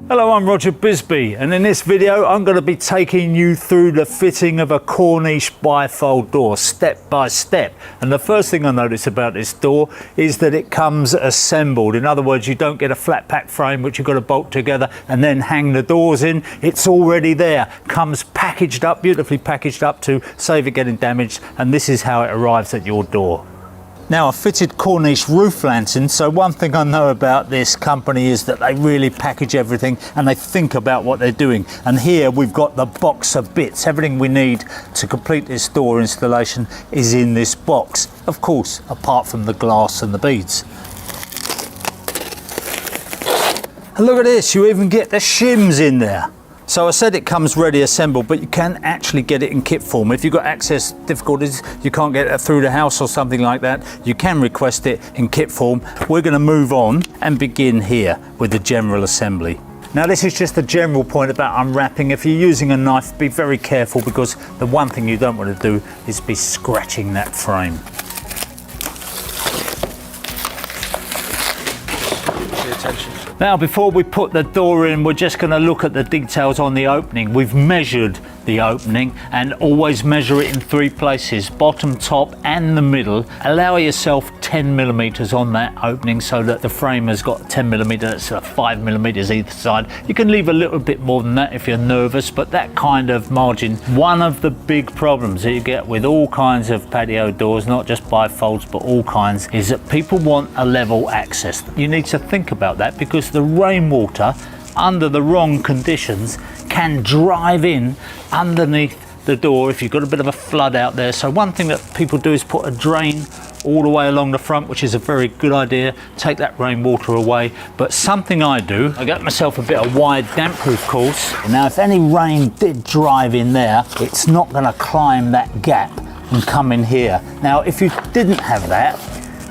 Hello, I'm Roger Bisbee, and in this video I'm going to be taking you through the fitting of a Korniche bifold door step by step. And the first thing I notice about this door is that it comes assembled. In other words, you don't get a flat pack frame which you've got to bolt together and then hang the doors in. It's already there, comes packaged up, beautifully packaged up to save it getting damaged, and this is how it arrives at your door. Now, I fitted Korniche roof lanterns, so one thing I know about this company is that they really package everything and they think about what they're doing. And here we've got the box of bits. Everything we need to complete this door installation is in this box. Of course, apart from the glass and the beads. And look at this, you even get the shims in there. So I said it comes ready assembled, but you can actually get it in kit form. If you've got access difficulties, you can't get it through the house or something like that, you can request it in kit form. We're going to move on and begin here with the general assembly. Now, this is just a general point about unwrapping. If you're using a knife, be very careful, because the one thing you don't want to do is be scratching that frame. Pay attention. Now, before we put the door in, we're just going to look at the details on the opening. We've measured the opening, and always measure it in 3 places, bottom, top and the middle. Allow yourself 10 millimeters on that opening so that the frame has got 10 millimeters, that's 5 millimeters either side. You can leave a little bit more than that if you're nervous, but that kind of margin. One of the big problems that you get with all kinds of patio doors, not just bifolds but all kinds, is that people want a level access. You need to think about that, because the rainwater under the wrong conditions can drive in underneath the door if you've got a bit of a flood out there. So one thing that people do is put a drain all the way along the front, which is a very good idea. Take that rainwater away. But something I do, I get myself a bit of wide damp proof course. Now, if any rain did drive in there, it's not going to climb that gap and come in here. Now, if you didn't have that,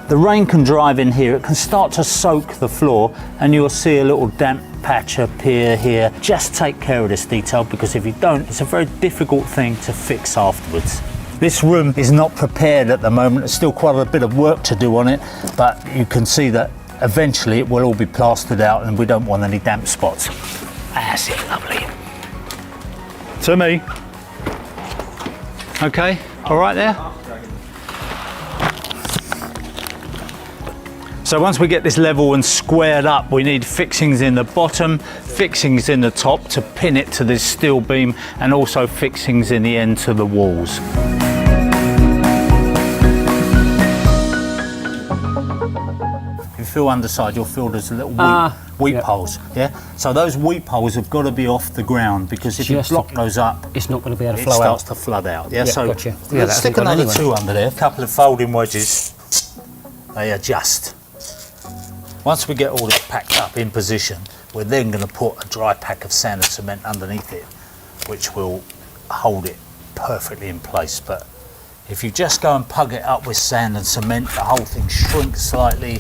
the rain can drive in here, it can start to soak the floor, and you'll see a little damp patch appear here. Just take care of this detail, because if you don't, it's a very difficult thing to fix afterwards. This room is not prepared at the moment. There's still quite a bit of work to do on it, but you can see that eventually it will all be plastered out, and we don't want any damp spots. That's it, lovely. To me. Okay, all right there? So once we get this level and squared up, we need fixings in the bottom, fixings in the top to pin it to this steel beam, and also fixings in the end to the walls. If you feel underside, you'll feel there's little weep holes. Yeah. So those weep holes have got to be off the ground, because if you block those up, it's not going to be able to flow out. It starts to flood out. Yeah. So gotcha. let's stick another 2 under there. A couple of folding wedges. They adjust. Once we get all this packed up in position, we're then going to put a dry pack of sand and cement underneath it, which will hold it perfectly in place. But if you just go and pug it up with sand and cement, the whole thing shrinks slightly,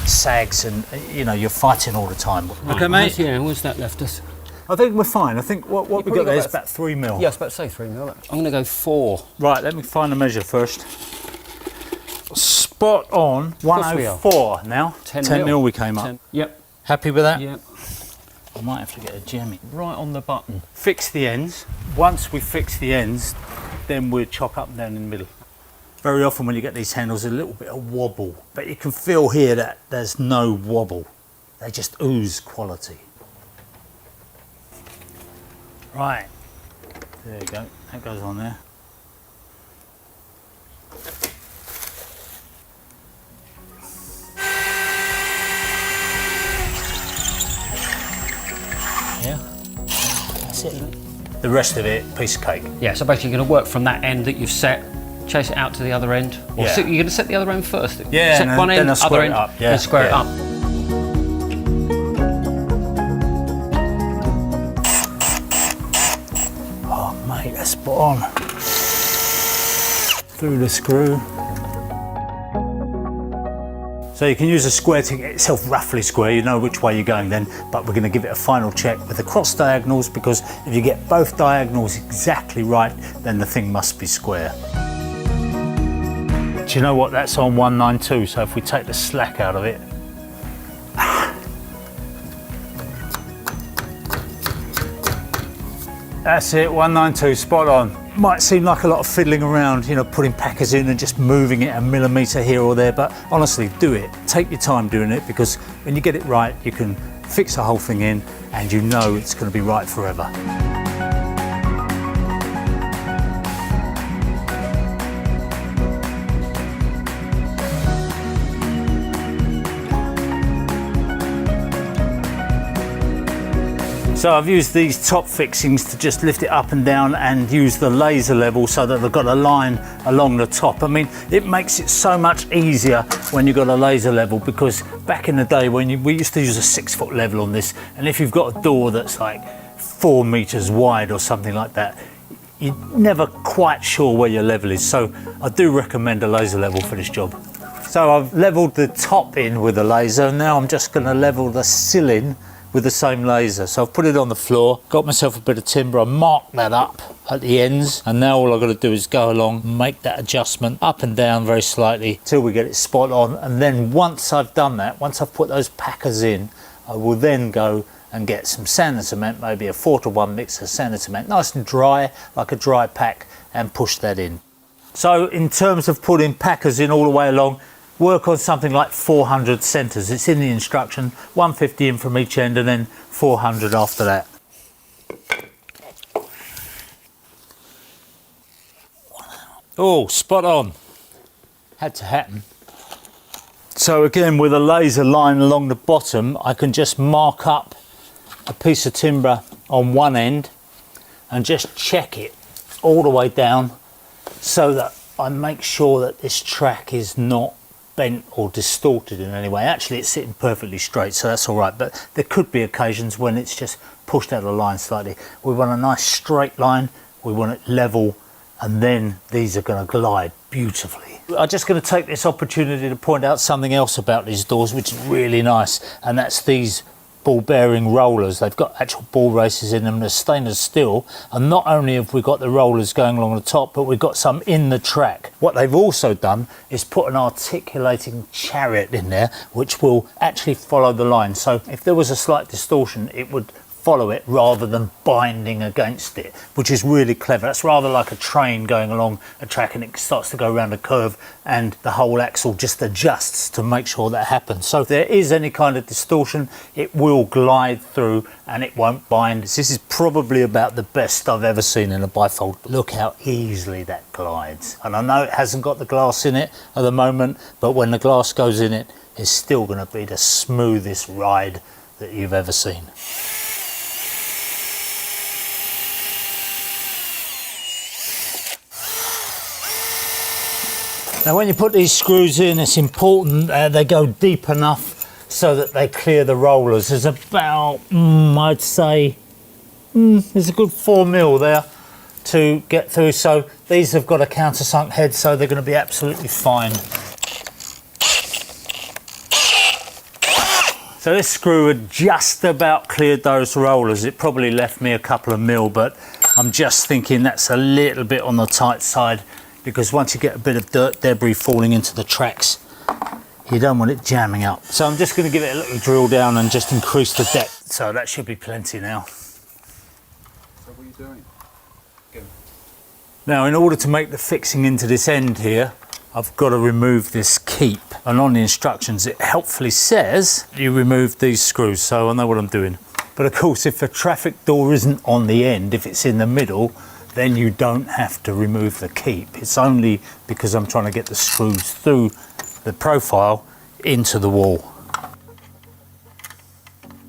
sags, and you know, you're fighting all the time. Okay, mate. Yeah, what's that left us? I think we're fine. I think what we got there is about 3 mil. Yeah, I was about to say 3 mil. I'm going to go 4. Right, let me find the measure first. Spot on 104 now. 10 mil we came up. Yep. Happy with that? Yep. I might have to get a jemmy. Right on the button. Fix the ends. Once we fix the ends, then we'll chock up and down in the middle. Very often when you get these handles, a little bit of wobble, but you can feel here that there's no wobble. They just ooze quality. Right. There you go. That goes on there. Yeah, that's it. The rest of it, piece of cake. Yeah, so basically you're going to work from that end that you've set, chase it out to the other end. Or you're going to set the other end first. Yeah, set one end, other end, and square it up. Oh, mate, that's spot on. Through the screw. So you can use a square to get itself roughly square, you know which way you're going then, but we're going to give it a final check with the cross diagonals, because if you get both diagonals exactly right, then the thing must be square. Do you know what, that's on 192, so if we take the slack out of it, That's it, 192, spot on. Might seem like a lot of fiddling around, you know, putting packers in and just moving it a millimetre here or there, but honestly, do it. Take your time doing it, because when you get it right, you can fix the whole thing in and you know it's going to be right forever. So I've used these top fixings to just lift it up and down and use the laser level so that they've got a line along the top. I mean, it makes it so much easier when you've got a laser level, because back in the day when we used to use a 6-foot level on this, and if you've got a door that's like 4 meters wide or something like that, you're never quite sure where your level is. So I do recommend a laser level for this job. So I've leveled the top in with a laser. Now I'm just going to level the ceiling with the same laser. So I've put it on the floor, got myself a bit of timber, I marked that up at the ends, and now all I've got to do is go along and make that adjustment up and down very slightly till we get it spot on. And then once I've done that, once I've put those packers in, I will then go and get some sand and cement, maybe a 4-to-1 mix of sand and cement, nice and dry, like a dry pack, and push that in. So in terms of putting packers in all the way along, work on something like 400 centres. It's in the instruction, 150 in from each end and then 400 after that. Oh, spot on. Had to happen. So again, with a laser line along the bottom, I can just mark up a piece of timber on one end and just check it all the way down so that I make sure that this track is not bent or distorted in any way. Actually, it's sitting perfectly straight, so that's all right, but there could be occasions when it's just pushed out of line slightly. We want a nice straight line, we want it level, and then these are going to glide beautifully. I'm just going to take this opportunity to point out something else about these doors which is really nice, and that's these ball bearing rollers. They've got actual ball races in them, they're stainless steel, and not only have we got the rollers going along the top, but we've got some in the track. What they've also done is put an articulating chariot in there which will actually follow the line, so if there was a slight distortion it would follow it rather than binding against it, which is really clever. That's rather like a train going along a track and it starts to go around a curve and the whole axle just adjusts to make sure that happens. So if there is any kind of distortion, it will glide through and it won't bind. This is probably about the best I've ever seen in a bifold. Look how easily that glides. And I know it hasn't got the glass in it at the moment, but when the glass goes in it, it's still going to be the smoothest ride that you've ever seen. Now when you put these screws in, it's important they go deep enough so that they clear the rollers. There's about, I'd say, there's a good 4 mil there to get through. So these have got a countersunk head, so they're going to be absolutely fine. So this screw had just about cleared those rollers. It probably left me a couple of mil, but I'm just thinking that's a little bit on the tight side, because once you get a bit of dirt debris falling into the tracks, you don't want it jamming up. So I'm just going to give it a little drill down and just increase the depth. So that should be plenty now. So what are you doing? Go. Now in order to make the fixing into this end here, I've got to remove this keep. And on the instructions it helpfully says you remove these screws, so I know what I'm doing. But of course if a traffic door isn't on the end, if it's in the middle, then you don't have to remove the keep. It's only because I'm trying to get the screws through the profile into the wall.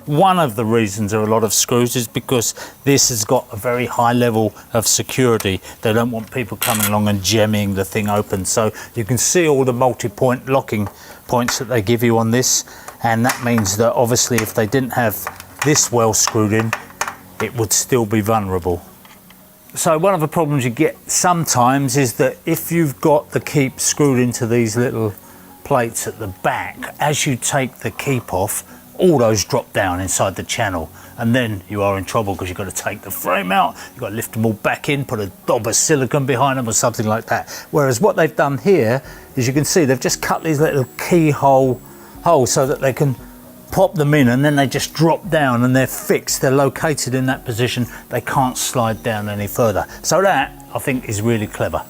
One of the reasons there are a lot of screws is because this has got a very high level of security. They don't want people coming along and jamming the thing open. So you can see all the multi-point locking points that they give you on this, and that means that obviously if they didn't have this well screwed in, it would still be vulnerable. So one of the problems you get sometimes is that if you've got the keep screwed into these little plates at the back, as you take the keep off, all those drop down inside the channel, and then you are in trouble because you've got to take the frame out, you've got to lift them all back in, put a dob of silicone behind them or something like that. Whereas what they've done here is, you can see they've just cut these little keyhole holes so that they can pop them in and then they just drop down and they're fixed, they're located in that position, they can't slide down any further. So that, I think, is really clever.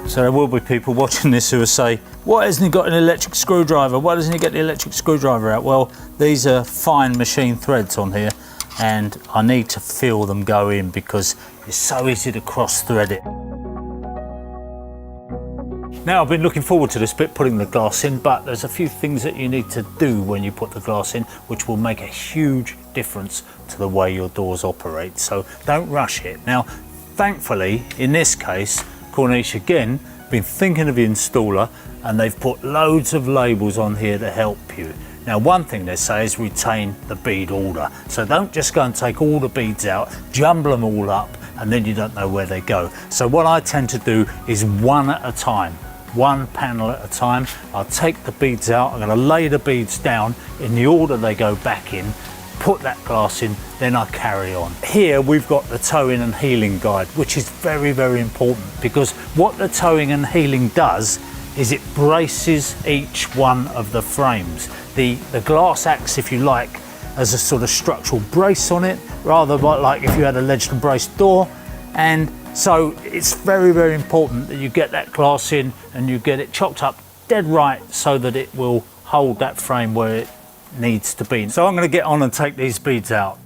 So there will be people watching this who will say, why hasn't he got an electric screwdriver? Why doesn't he get the electric screwdriver out? Well, these are fine machine threads on here and I need to feel them go in because it's so easy to cross thread it. Now, I've been looking forward to this bit, putting the glass in, but there's a few things that you need to do when you put the glass in, which will make a huge difference to the way your doors operate. So don't rush it. Now, thankfully, in this case, Korniche again been thinking of the installer and they've put loads of labels on here to help you. Now, one thing they say is retain the bead order. So don't just go and take all the beads out, jumble them all up, and then you don't know where they go. So what I tend to do is one at a time, one panel at a time. I'll take the beads out, I'm gonna lay the beads down in the order they go back in, put that glass in, then I carry on. Here we've got the towing and healing guide, which is very, very important because what the towing and healing does is it braces each one of the frames. The glass acts, if you like, as a sort of structural brace on it, rather like if you had a ledged and braced door. And so it's very, very important that you get that glass in and you get it chopped up dead right so that it will hold that frame where it needs to be. So I'm going to get on and take these beads out.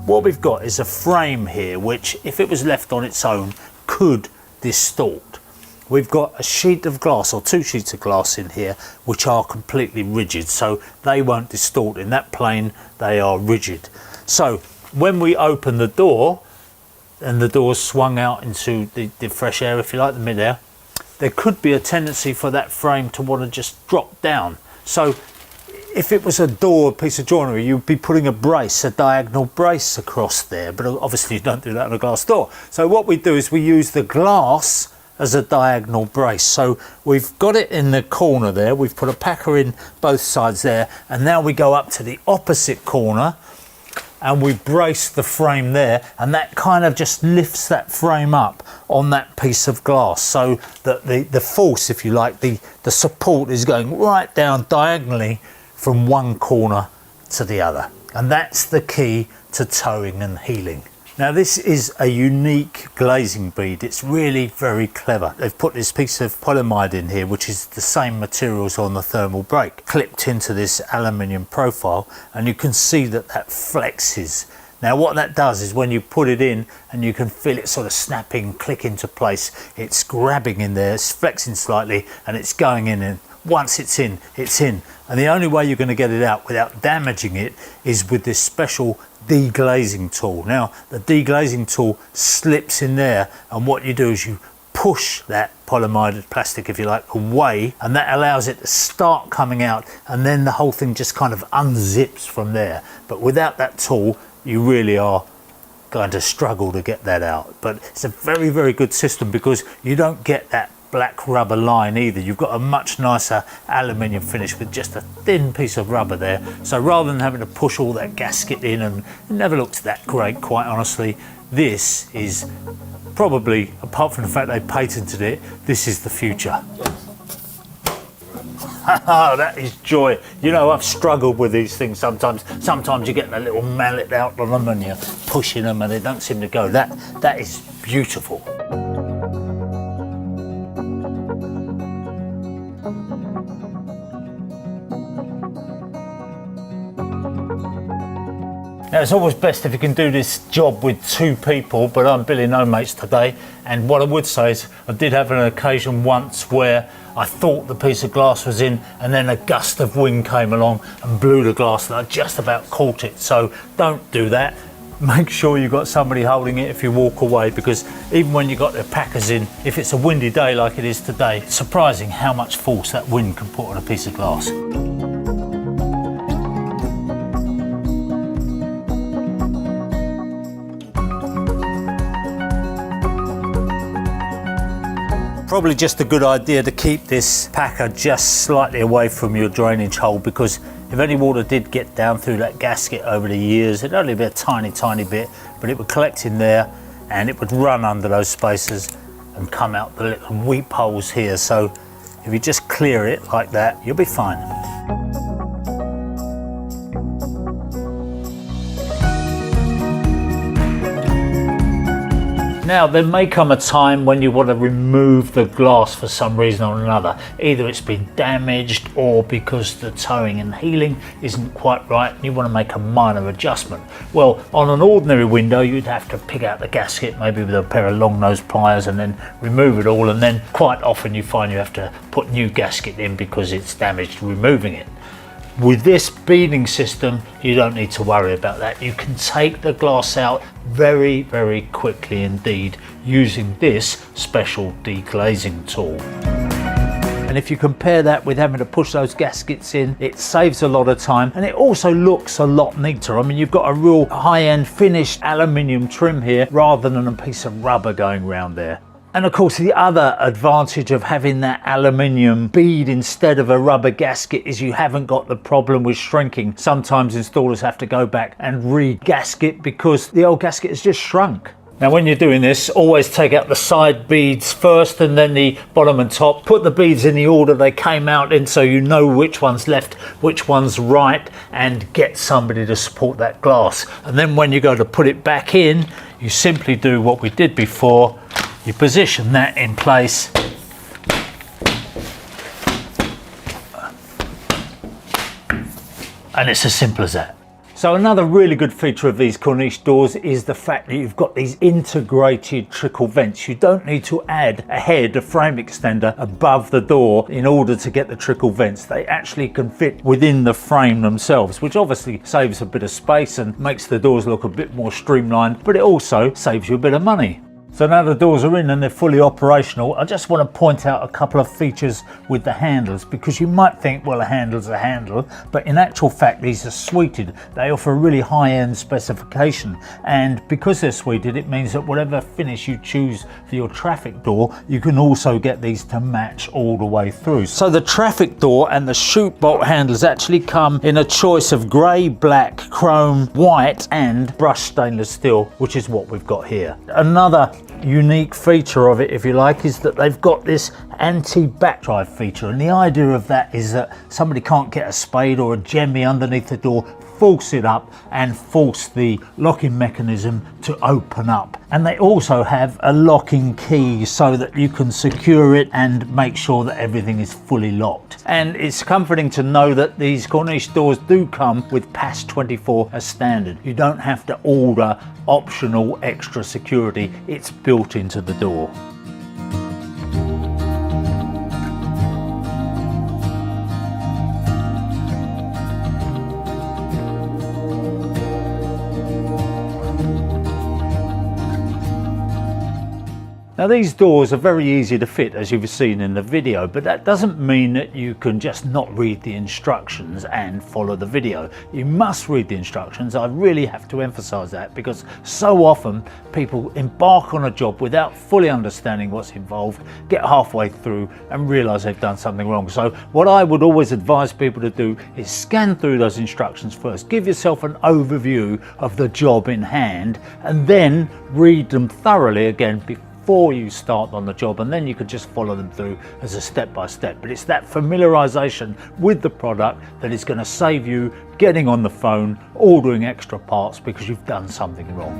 What we've got is a frame here which, if it was left on its own, could distort. We've got a sheet of glass or two sheets of glass in here which are completely rigid, so they won't distort. In that plane they are rigid. So when we open the door and the door's swung out into the fresh air, if you like, the mid-air, there could be a tendency for that frame to want to just drop down. So if it was a door, a piece of joinery, you'd be putting a brace, a diagonal brace across there, but obviously you don't do that on a glass door. So what we do is we use the glass as a diagonal brace. So we've got it in the corner there, we've put a packer in both sides there, and now we go up to the opposite corner and we brace the frame there, and that kind of just lifts that frame up on that piece of glass so that the force, if you like, the support is going right down diagonally from one corner to the other. And that's the key to towing and healing. Now, this is a unique glazing bead. It's really very clever. They've put this piece of polyamide in here, which is the same materials on the thermal brake, clipped into this aluminium profile, and you can see that that flexes. Now, what that does is when you put it in and you can feel it sort of snapping, click into place, it's grabbing in there, it's flexing slightly, and it's going in, and once it's in, it's in. And the only way you're going to get it out without damaging it is with this special deglazing tool. Now, the deglazing tool slips in there, and what you do is you push that polyamide plastic, if you like, away, and that allows it to start coming out, and then the whole thing just kind of unzips from there. But without that tool, you really are going to struggle to get that out. But it's a very, very good system because you don't get that black rubber line either. You've got a much nicer aluminium finish with just a thin piece of rubber there. So rather than having to push all that gasket in, and it never looks that great, quite honestly, this is probably, apart from the fact they patented it, this is the future. That is joy. You know, I've struggled with these things sometimes. Sometimes you get that little mallet out on them and you're pushing them and they don't seem to go. That is beautiful. Now, it's always best if you can do this job with two people, but I'm Billy No Mates today, and what I would say is I did have an occasion once where I thought the piece of glass was in, and then a gust of wind came along and blew the glass, and I just about caught it. So don't do that. Make sure you've got somebody holding it if you walk away, because even when you've got the packers in, if it's a windy day like it is today, it's surprising how much force that wind can put on a piece of glass. Probably just a good idea to keep this packer just slightly away from your drainage hole, because if any water did get down through that gasket over the years, it'd only be a tiny bit, but it would collect in there and it would run under those spaces and come out the little weep holes here. So if you just clear it like that, you'll be fine. Now, there may come a time when you want to remove the glass for some reason or another. Either it's been damaged or because the towing and healing isn't quite right and you want to make a minor adjustment. Well, on an ordinary window, you'd have to pick out the gasket, maybe with a pair of long nose pliers, and then remove it all. And then quite often you find you have to put new gasket in because it's damaged removing it. With this beading system, you don't need to worry about that. You can take the glass out very quickly indeed using this special deglazing tool. And if you compare that with having to push those gaskets in, it saves a lot of time and it also looks a lot neater. I mean, you've got a real high-end finished aluminium trim here rather than a piece of rubber going around there. And of course, the other advantage of having that aluminium bead instead of a rubber gasket is you haven't got the problem with shrinking. Sometimes installers have to go back and re-gasket because the old gasket has just shrunk. Now, when you're doing this, always take out the side beads first and then the bottom and top. Put the beads in the order they came out in so you know which one's left, which one's right, and get somebody to support that glass. And then when you go to put it back in, you simply do what we did before. You position that in place and it's as simple as that. So another really good feature of these Korniche doors is the fact that you've got these integrated trickle vents. You don't need to add a head, a frame extender above the door in order to get the trickle vents. They actually can fit within the frame themselves, which obviously saves a bit of space and makes the doors look a bit more streamlined, but it also saves you a bit of money. So now the doors are in and they're fully operational, I just want to point out a couple of features with the handles, because you might think, well, a handle's a handle, but in actual fact these are suited. They offer a really high-end specification, and because they're suited, it means that whatever finish you choose for your traffic door, you can also get these to match all the way through. So the traffic door and the chute bolt handles actually come in a choice of grey, black, chrome, white and brushed stainless steel, which is what we've got here. Another unique feature of it, if you like, is that they've got this anti-backdrive feature, and the idea of that is that somebody can't get a spade or a jemmy underneath the door, force it up and force the locking mechanism to open up. And they also have a locking key so that you can secure it and make sure that everything is fully locked. And it's comforting to know that these Korniche doors do come with PAS 24 as standard. You don't have to order optional extra security, it's built into the door. Now these doors are very easy to fit, as you've seen in the video, but that doesn't mean that you can just not read the instructions and follow the video. You must read the instructions. I really have to emphasize that, because so often people embark on a job without fully understanding what's involved, get halfway through and realize they've done something wrong. So what I would always advise people to do is scan through those instructions first, give yourself an overview of the job in hand, and then read them thoroughly again before you start on the job, and then you can just follow them through as a step-by-step. But it's that familiarization with the product that is going to save you getting on the phone, ordering extra parts because you've done something wrong.